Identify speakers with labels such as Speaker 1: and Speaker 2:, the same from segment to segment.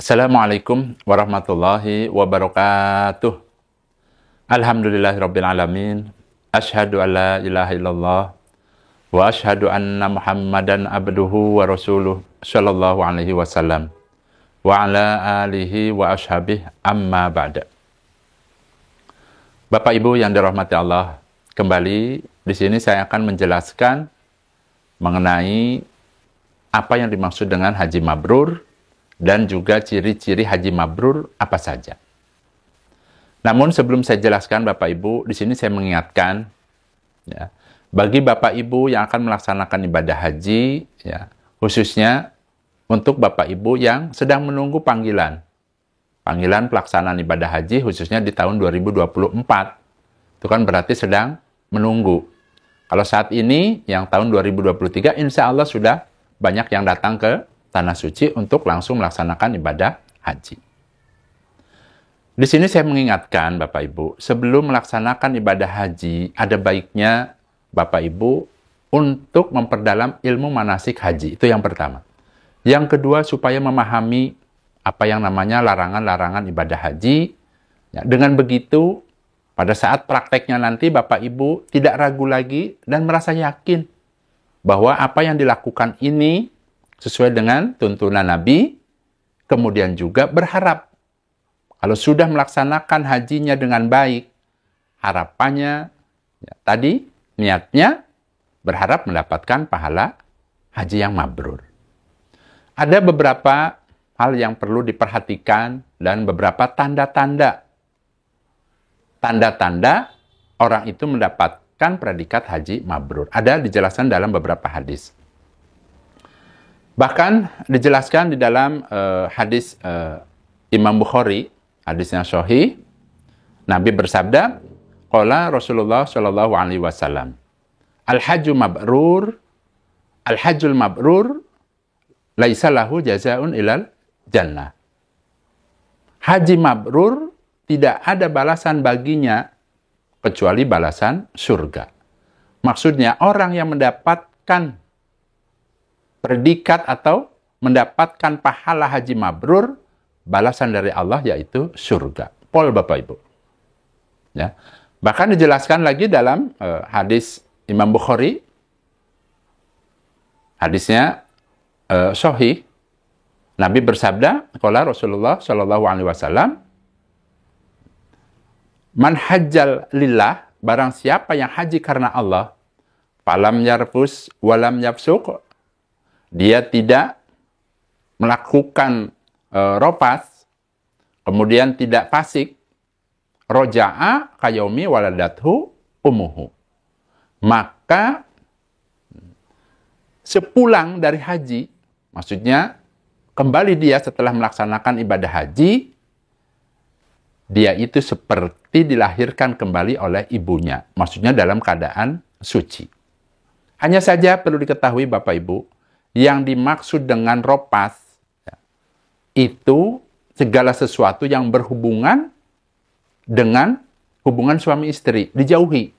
Speaker 1: Assalamualaikum warahmatullahi wabarakatuh. Alhamdulillahirabbil alamin. Asyhadu an la ilaha illallah wa asyhadu anna Muhammadan abduhu wa rasuluh sallallahu alaihi wasallam wa ala alihi wa ashabihi amma ba'da. Bapak Ibu yang dirahmati Allah, kembali di sini saya akan menjelaskan mengenai apa yang dimaksud dengan haji mabrur dan juga ciri-ciri haji mabrur apa saja. Namun sebelum saya jelaskan Bapak Ibu, di sini saya mengingatkan ya, bagi Bapak Ibu yang akan melaksanakan ibadah haji, ya, khususnya untuk Bapak Ibu yang sedang menunggu panggilan pelaksanaan ibadah haji khususnya di tahun 2024. Itu kan berarti sedang menunggu. Kalau saat ini yang tahun 2023 insya Allah sudah banyak yang datang ke Tanah Suci untuk langsung melaksanakan ibadah haji. Di sini saya mengingatkan Bapak Ibu, sebelum melaksanakan ibadah haji, ada baiknya Bapak Ibu untuk memperdalam ilmu manasik haji. Itu yang pertama. Yang kedua, supaya memahami apa yang namanya larangan-larangan ibadah haji. Ya, dengan begitu, pada saat prakteknya nanti Bapak Ibu tidak ragu lagi dan merasa yakin bahwa apa yang dilakukan ini sesuai dengan tuntunan Nabi, kemudian juga berharap kalau sudah melaksanakan hajinya dengan baik, harapannya ya, tadi niatnya berharap mendapatkan pahala haji yang mabrur. Ada beberapa hal yang perlu diperhatikan dan beberapa tanda-tanda orang itu mendapatkan predikat haji mabrur. Ada dijelaskan dalam beberapa hadis. Bahkan dijelaskan di dalam hadis Imam Bukhari, hadisnya sahih, Nabi bersabda, qala Rasulullah sallallahu alaihi wasallam, al-hajjul mabrur laisa lahu jazaa'un ilal jannah. Haji mabrur tidak ada balasan baginya kecuali balasan surga. Maksudnya orang yang mendapatkan predikat atau mendapatkan pahala haji mabrur, balasan dari Allah yaitu surga. Pol Bapak Ibu. Ya. Bahkan dijelaskan lagi dalam hadis Imam Bukhari, hadisnya sahih, Nabi bersabda, qala Rasulullah sallallahu alaihi wasallam, man hajjal lillah, barang siapa yang haji karena Allah, falam yarfus walam yafsuq, dia tidak melakukan rofas, kemudian tidak fasik, roja'a kayaumi waladathu umuhu. Maka sepulang dari haji, maksudnya kembali dia setelah melaksanakan ibadah haji, dia itu seperti dilahirkan kembali oleh ibunya. Maksudnya dalam keadaan suci. Hanya saja perlu diketahui Bapak Ibu, yang dimaksud dengan ropas ya, itu segala sesuatu yang berhubungan dengan hubungan suami istri, dijauhi.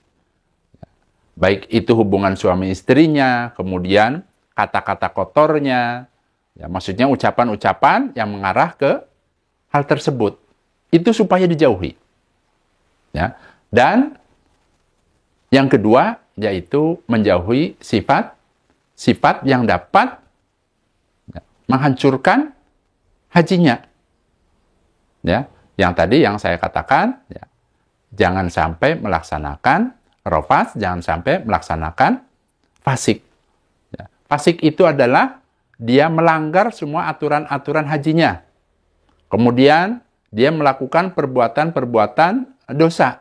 Speaker 1: Baik itu hubungan suami istrinya, kemudian kata-kata kotornya, ya, maksudnya ucapan-ucapan yang mengarah ke hal tersebut. Itu supaya dijauhi. Ya. Dan yang kedua, yaitu menjauhi sifat yang dapat menghancurkan hajinya. Ya, yang tadi yang saya katakan, ya, jangan sampai melaksanakan rofas, jangan sampai melaksanakan fasik. Ya, fasik itu adalah dia melanggar semua aturan-aturan hajinya. Kemudian dia melakukan perbuatan-perbuatan dosa.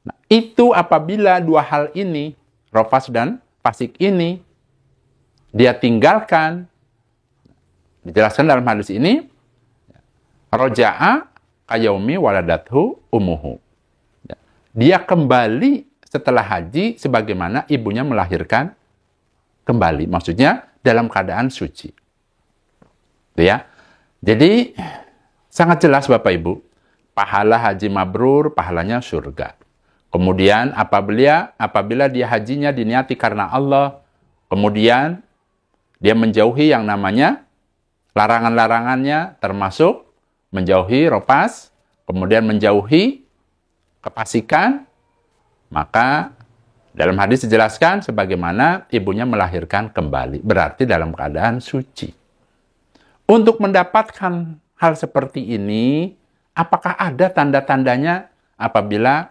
Speaker 1: Nah, itu apabila dua hal ini, rofas dan fasik ini, dia tinggalkan, dijelaskan dalam hadis ini, roja'a kayaumi waladathu umuhu. Dia kembali setelah haji sebagaimana ibunya melahirkan kembali. Maksudnya dalam keadaan suci. Ya. Jadi sangat jelas Bapak Ibu, pahala haji mabrur, pahalanya surga. Kemudian apabila dia hajinya diniati karena Allah, kemudian dia menjauhi yang namanya Larangan-larangannya termasuk menjauhi ropas, kemudian menjauhi kefasikan. Maka dalam hadis dijelaskan sebagaimana ibunya melahirkan kembali, berarti dalam keadaan suci. Untuk mendapatkan hal seperti ini, apakah ada tanda-tandanya apabila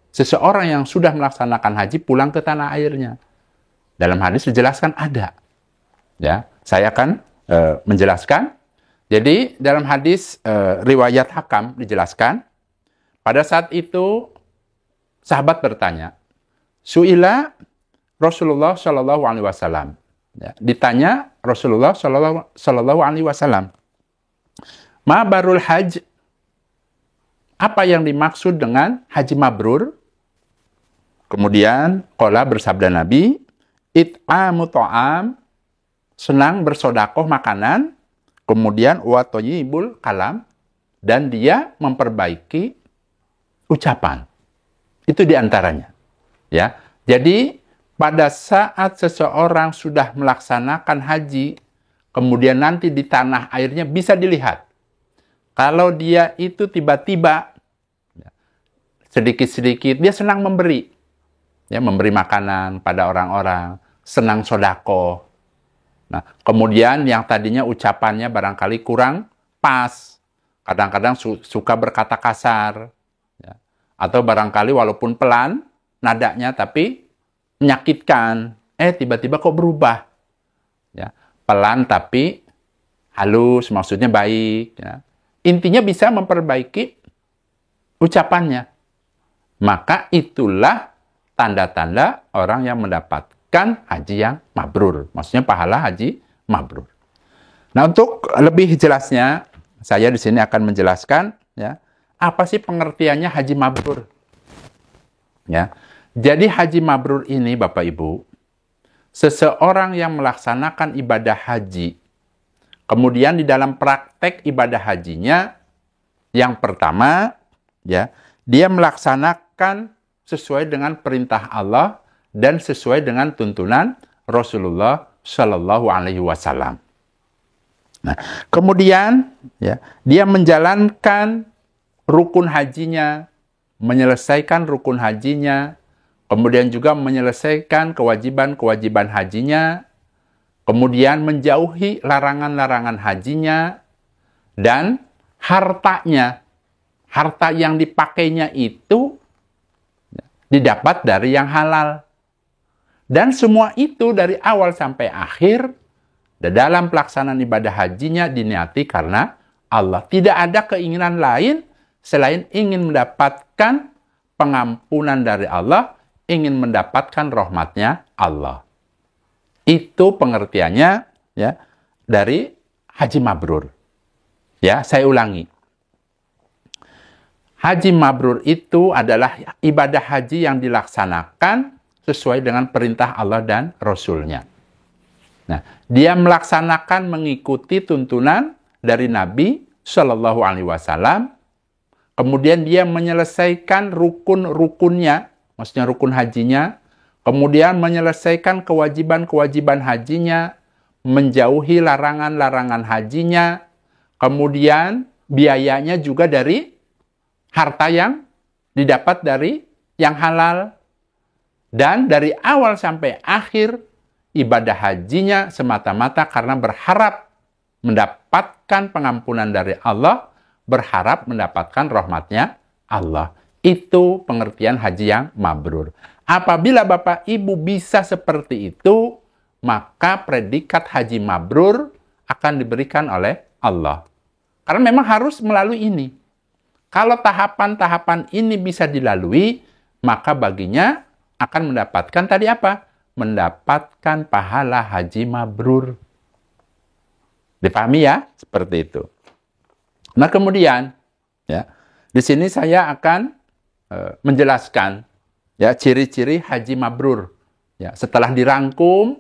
Speaker 1: seseorang yang sudah melaksanakan haji pulang ke tanah airnya? Dalam hadis dijelaskan ada. Ya, saya akan menjelaskan. Jadi dalam hadis riwayat Hakam dijelaskan, pada saat itu sahabat bertanya, Su'ila Rasulullah Shallallahu Alaihi Wasallam. Ya, ditanya Rasulullah Shallallahu Alaihi Wasallam, Ma barul haj, apa yang dimaksud dengan haji mabrur? Kemudian qala bersabda Nabi, it'amu ta'am, senang bersodakoh makanan, kemudian wa thayyibul kalam, dan dia memperbaiki ucapan. Itu diantaranya. Ya, jadi pada saat seseorang sudah melaksanakan haji, kemudian nanti di tanah airnya bisa dilihat. Kalau dia itu tiba-tiba sedikit-sedikit dia senang memberi, ya, memberi makanan pada orang-orang, senang sodako. Nah, kemudian yang tadinya ucapannya barangkali kurang pas, kadang-kadang suka berkata kasar, ya, atau barangkali walaupun pelan nadanya tapi menyakitkan, tiba-tiba kok berubah, ya, pelan tapi halus, maksudnya baik, ya. Intinya bisa memperbaiki ucapannya. Maka itulah tanda-tanda orang yang mendapatkan haji yang mabrur. Maksudnya pahala haji mabrur. Nah, untuk lebih jelasnya, saya di sini akan menjelaskan, ya, apa sih pengertiannya haji mabrur. Ya, jadi haji mabrur ini, Bapak Ibu, seseorang yang melaksanakan ibadah haji, kemudian di dalam praktek ibadah hajinya, yang pertama, ya, dia melaksanakan sesuai dengan perintah Allah dan sesuai dengan tuntunan Rasulullah Shallallahu Alaihi Wasallam. Nah, kemudian, ya, dia menjalankan rukun hajinya, menyelesaikan rukun hajinya, kemudian juga menyelesaikan kewajiban-kewajiban hajinya, kemudian menjauhi larangan-larangan hajinya, dan hartanya, harta yang dipakainya itu didapat dari yang halal. Dan semua itu dari awal sampai akhir, dalam pelaksanaan ibadah hajinya diniati karena Allah. Tidak ada keinginan lain selain ingin mendapatkan pengampunan dari Allah, ingin mendapatkan rahmatnya Allah. Itu pengertiannya, ya, dari haji mabrur. Ya, saya ulangi. Haji mabrur itu adalah ibadah haji yang dilaksanakan sesuai dengan perintah Allah dan Rasul-Nya. Nah, dia melaksanakan mengikuti tuntunan dari Nabi Shallallahu Alaihi Wasallam. Kemudian dia menyelesaikan rukun-rukunnya, maksudnya rukun hajinya. Kemudian menyelesaikan kewajiban-kewajiban hajinya, menjauhi larangan-larangan hajinya. Kemudian biayanya juga dari harta yang didapat dari yang halal. Dan dari awal sampai akhir, ibadah hajinya semata-mata karena berharap mendapatkan pengampunan dari Allah, berharap mendapatkan rahmatnya Allah. Itu pengertian haji yang mabrur. Apabila Bapak Ibu bisa seperti itu, maka predikat haji mabrur akan diberikan oleh Allah. Karena memang harus melalui ini. Kalau tahapan-tahapan ini bisa dilalui, maka baginya akan mendapatkan tadi apa? Mendapatkan pahala haji mabrur. Dipahami ya? Seperti itu. Nah, kemudian, ya, di sini saya akan menjelaskan, ya, ciri-ciri haji mabrur. Ya, setelah dirangkum,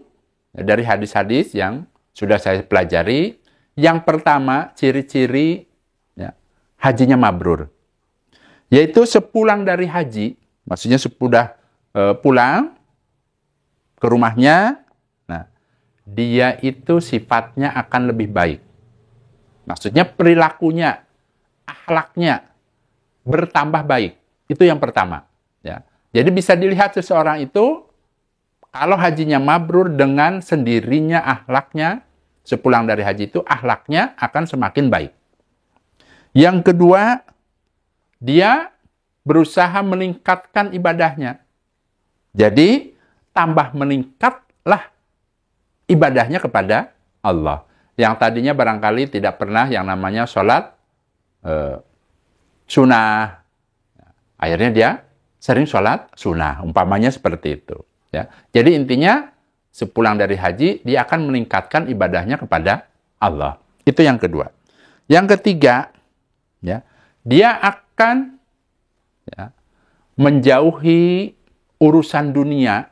Speaker 1: ya, dari hadis-hadis yang sudah saya pelajari, yang pertama ciri-ciri, ya, hajinya mabrur, yaitu sepulang dari haji, maksudnya sudah pulang ke rumahnya, nah, dia itu sifatnya akan lebih baik. Maksudnya perilakunya, akhlaknya bertambah baik. Itu yang pertama. Ya. Jadi bisa dilihat seseorang itu, kalau hajinya mabrur, dengan sendirinya akhlaknya, sepulang dari haji itu, akhlaknya akan semakin baik. Yang kedua, dia berusaha meningkatkan ibadahnya. Jadi, tambah meningkatlah ibadahnya kepada Allah. Yang tadinya barangkali tidak pernah yang namanya sholat sunnah. Akhirnya dia sering sholat sunnah. Umpamanya seperti itu. Ya. Jadi intinya, sepulang dari haji, dia akan meningkatkan ibadahnya kepada Allah. Itu yang kedua. Yang ketiga, ya, dia akan menjauhi urusan dunia.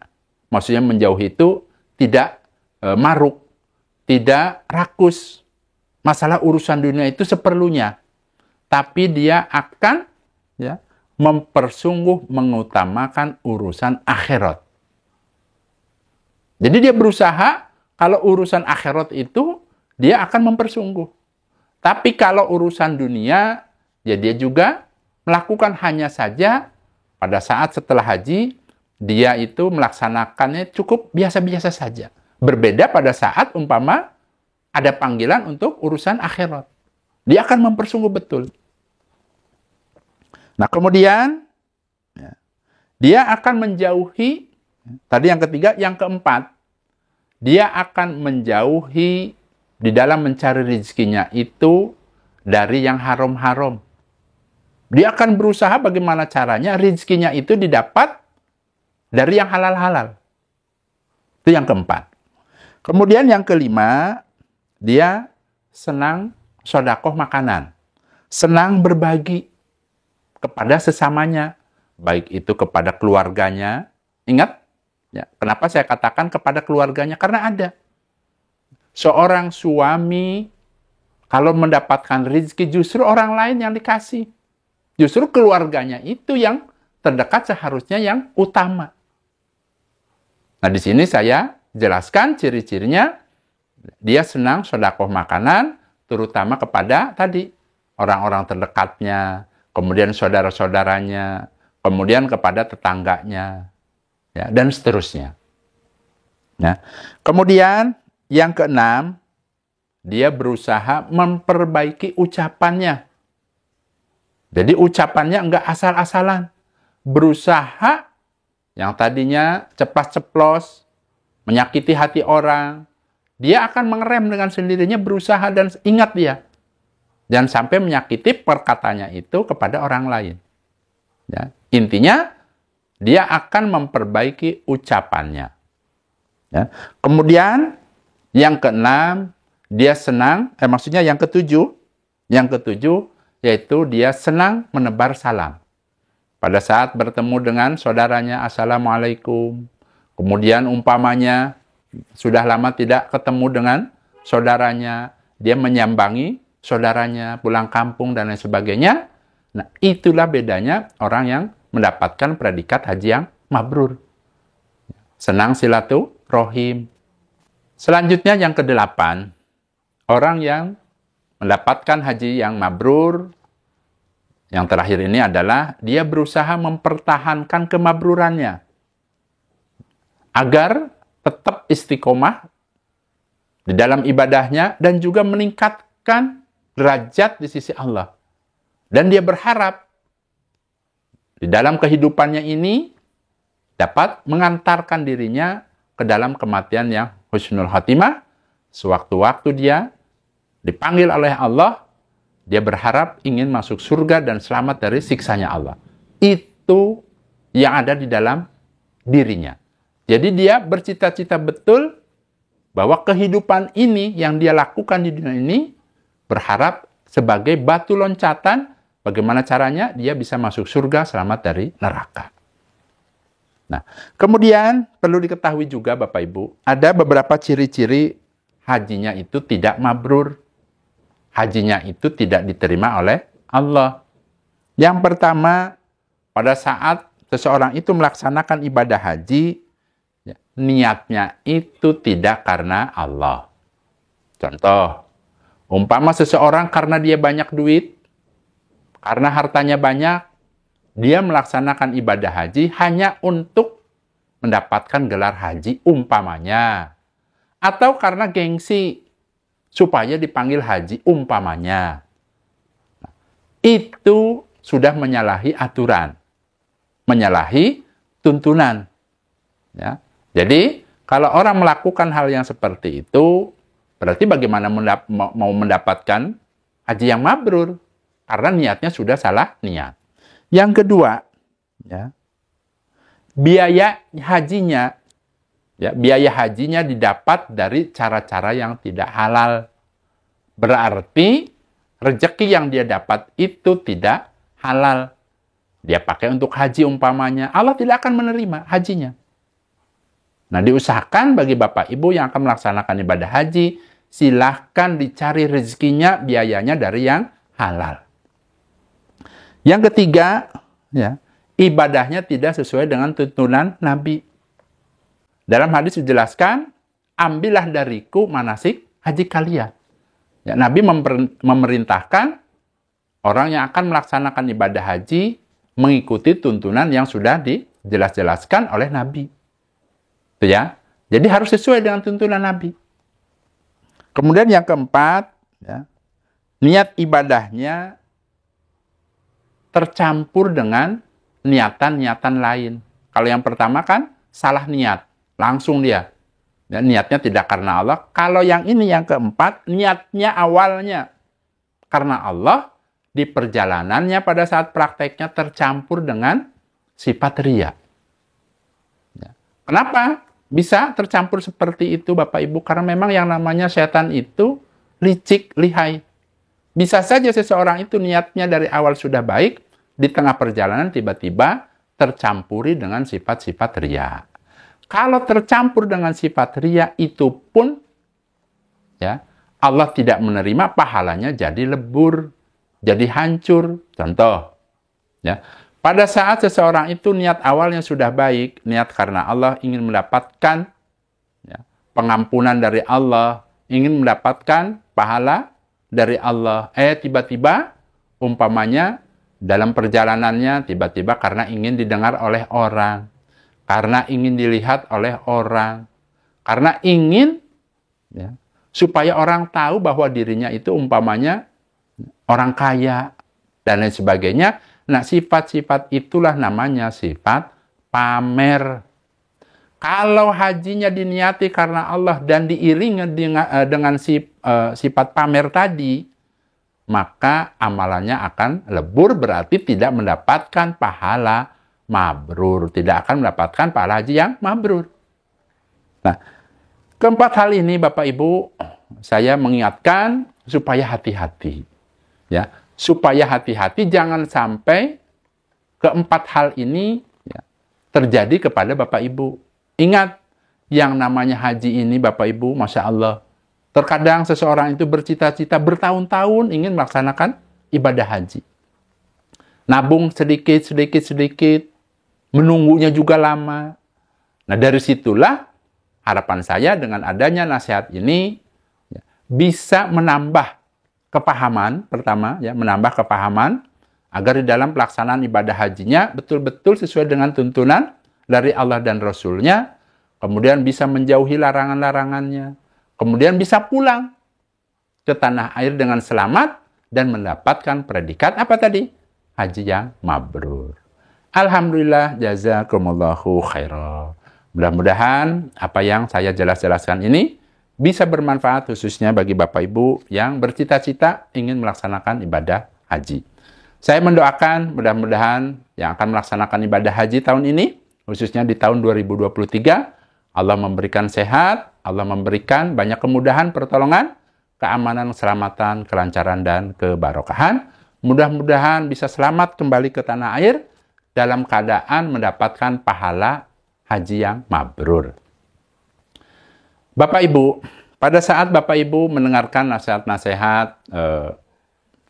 Speaker 1: Maksudnya menjauhi itu tidak maruk, tidak rakus. Masalah urusan dunia itu seperlunya. Tapi dia akan mempersungguh mengutamakan urusan akhirat. Jadi dia berusaha, kalau urusan akhirat itu, dia akan mempersungguh. Tapi kalau urusan dunia, ya dia juga melakukan hanya saja pada saat setelah haji, dia itu melaksanakannya cukup biasa-biasa saja. Berbeda pada saat umpama ada panggilan untuk urusan akhirat. Dia akan mempersungguh betul. Nah kemudian, dia akan menjauhi, tadi yang ketiga, yang keempat, dia akan menjauhi di dalam mencari rezekinya itu dari yang haram-haram. Dia akan berusaha bagaimana caranya rezekinya itu didapat dari yang halal-halal. Itu yang keempat. Kemudian yang kelima, dia senang sedekah makanan. Senang berbagi kepada sesamanya. Baik itu kepada keluarganya. Ingat, ya, kenapa saya katakan kepada keluarganya? Karena ada seorang suami kalau mendapatkan rezeki justru orang lain yang dikasih. Justru keluarganya itu yang terdekat seharusnya yang utama. Nah di sini saya jelaskan ciri-cirinya. Dia senang sedekah makanan, terutama kepada tadi orang-orang terdekatnya, kemudian saudara-saudaranya, kemudian kepada tetangganya, ya, dan seterusnya. Nah, kemudian yang keenam, dia berusaha memperbaiki ucapannya. Jadi ucapannya enggak asal-asalan. Berusaha yang tadinya ceplas-ceplos, menyakiti hati orang, dia akan mengerem dengan sendirinya, berusaha dan ingat dia. Jangan sampai menyakiti perkataannya itu kepada orang lain. Ya. Intinya, dia akan memperbaiki ucapannya. Ya. Kemudian, yang keenam, dia senang, maksudnya yang ketujuh, yaitu dia senang menebar salam. Pada saat bertemu dengan saudaranya, Assalamualaikum. Kemudian umpamanya, sudah lama tidak ketemu dengan saudaranya, dia menyambangi saudaranya, pulang kampung, dan lain sebagainya. Nah, itulah bedanya orang yang mendapatkan predikat haji yang mabrur. Senang silaturahim. Selanjutnya yang kedelapan, orang yang mendapatkan haji yang mabrur, yang terakhir ini adalah dia berusaha mempertahankan kemabrurannya agar tetap istiqomah di dalam ibadahnya dan juga meningkatkan derajat di sisi Allah. Dan dia berharap di dalam kehidupannya ini dapat mengantarkan dirinya ke dalam kematian yang husnul khatimah. Sewaktu-waktu dia dipanggil oleh Allah, dia berharap ingin masuk surga dan selamat dari siksanya Allah. Itu yang ada di dalam dirinya. Jadi dia bercita-cita betul bahwa kehidupan ini yang dia lakukan di dunia ini berharap sebagai batu loncatan bagaimana caranya dia bisa masuk surga selamat dari neraka. Nah, kemudian perlu diketahui juga Bapak Ibu, ada beberapa ciri-ciri hajinya itu tidak mabrur. Hajinya itu tidak diterima oleh Allah. Yang pertama, pada saat seseorang itu melaksanakan ibadah haji, niatnya itu tidak karena Allah. Contoh, Umpama seseorang karena dia banyak duit, karena hartanya banyak, dia melaksanakan ibadah haji hanya untuk mendapatkan gelar haji umpamanya. Atau karena gengsi, supaya dipanggil haji umpamanya. Itu sudah menyalahi aturan, menyalahi tuntunan. Ya. Jadi, kalau orang melakukan hal yang seperti itu, berarti bagaimana mau mendapatkan haji yang mabrur? Karena niatnya sudah salah niat. Yang kedua, ya, biaya hajinya didapat dari cara-cara yang tidak halal. Berarti rezeki yang dia dapat itu tidak halal. Dia pakai untuk haji umpamanya, Allah tidak akan menerima hajinya. Nah, diusahakan bagi Bapak Ibu yang akan melaksanakan ibadah haji, silahkan dicari rezekinya, biayanya dari yang halal. Yang ketiga, ya, ibadahnya tidak sesuai dengan tuntunan Nabi. Dalam hadis dijelaskan, ambillah dariku manasik haji kalian. Ya, Nabi memerintahkan orang yang akan melaksanakan ibadah haji mengikuti tuntunan yang sudah dijelas-jelaskan oleh Nabi. Itu ya. Jadi harus sesuai dengan tuntunan Nabi. Kemudian yang keempat, ya, niat ibadahnya tercampur dengan niatan-niatan lain. Kalau yang pertama kan salah niat, langsung dia. Ya, niatnya tidak karena Allah. Kalau yang ini yang keempat, niatnya awalnya karena Allah, di perjalanannya pada saat prakteknya tercampur dengan sifat riya. Ya. Kenapa bisa tercampur seperti itu Bapak Ibu? Karena memang yang namanya setan itu licik, lihai. Bisa saja seseorang itu niatnya dari awal sudah baik, di tengah perjalanan tiba-tiba tercampuri dengan sifat-sifat riya. Kalau tercampur dengan sifat riya itu pun, ya, Allah tidak menerima, pahalanya jadi lebur, jadi hancur. Contoh, ya, pada saat seseorang itu niat awalnya sudah baik, niat karena Allah, ingin mendapatkan, ya, pengampunan dari Allah, ingin mendapatkan pahala dari Allah. Tiba-tiba, umpamanya, dalam perjalanannya, tiba-tiba karena ingin didengar oleh orang, karena ingin dilihat oleh orang, karena ingin, ya, supaya orang tahu bahwa dirinya itu umpamanya orang kaya, dan lain sebagainya. Nah, sifat-sifat itulah namanya sifat pamer. Kalau hajinya diniati karena Allah dan diiringi dengan sifat pamer tadi, maka amalannya akan lebur, berarti tidak mendapatkan pahala mabrur. Tidak akan mendapatkan pahala haji yang mabrur. Nah, keempat hal ini Bapak Ibu, saya mengingatkan supaya hati-hati. Ya, supaya hati-hati jangan sampai keempat hal ini, ya, terjadi kepada Bapak Ibu. Ingat, yang namanya haji ini Bapak Ibu, Masya Allah, terkadang seseorang itu bercita-cita bertahun-tahun ingin melaksanakan ibadah haji. Nabung sedikit, menunggunya juga lama. Nah, dari situlah harapan saya dengan adanya nasihat ini, ya, bisa menambah kepahaman, pertama, ya, menambah kepahaman agar di dalam pelaksanaan ibadah hajinya betul-betul sesuai dengan tuntunan dari Allah dan Rasul-Nya, kemudian bisa menjauhi larangan-larangannya, kemudian bisa pulang ke tanah air dengan selamat dan mendapatkan predikat apa tadi? Haji yang mabrur. Alhamdulillah, jazakumullahu khairan. Mudah-mudahan apa yang saya jelaskan ini bisa bermanfaat khususnya bagi Bapak Ibu yang bercita-cita ingin melaksanakan ibadah haji. Saya mendoakan mudah-mudahan yang akan melaksanakan ibadah haji tahun ini, khususnya di tahun 2023, Allah memberikan sehat, Allah memberikan banyak kemudahan, pertolongan, keamanan, keselamatan, kelancaran, dan kebarokahan. Mudah-mudahan bisa selamat kembali ke tanah air dalam keadaan mendapatkan pahala haji yang mabrur. Bapak Ibu, pada saat Bapak Ibu mendengarkan nasihat-nasihat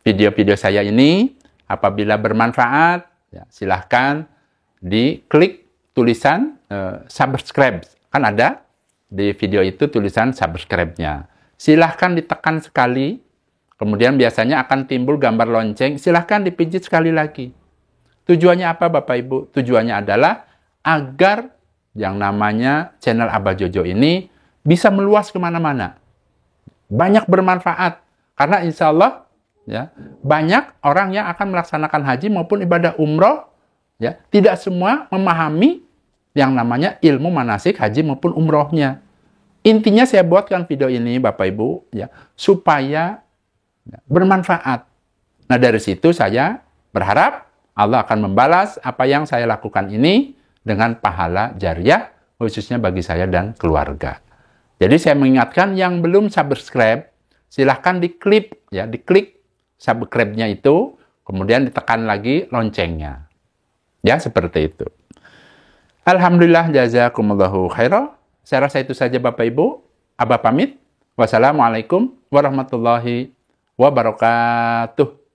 Speaker 1: video-video saya ini, apabila bermanfaat, ya, silahkan diklik tulisan subscribe. Kan ada di video itu tulisan subscribe-nya. Silahkan ditekan sekali, kemudian biasanya akan timbul gambar lonceng, silahkan dipijit sekali lagi. Tujuannya apa Bapak Ibu? Tujuannya adalah agar yang namanya channel Abah Jojo ini bisa meluas kemana-mana. Banyak bermanfaat. Karena insya Allah ya, banyak orang yang akan melaksanakan haji maupun ibadah umroh. Ya, tidak semua memahami yang namanya ilmu manasik haji maupun umrohnya. Intinya saya buatkan video ini Bapak Ibu ya, supaya bermanfaat. Nah dari situ saya berharap Allah akan membalas apa yang saya lakukan ini dengan pahala jariah, khususnya bagi saya dan keluarga. Jadi saya mengingatkan yang belum subscribe, silahkan diklik subscribe-nya itu, kemudian ditekan lagi loncengnya. Ya, seperti itu. Alhamdulillah, jazakumullahu khairan. Saya rasa itu saja Bapak Ibu. Abah pamit. Wassalamualaikum warahmatullahi wabarakatuh.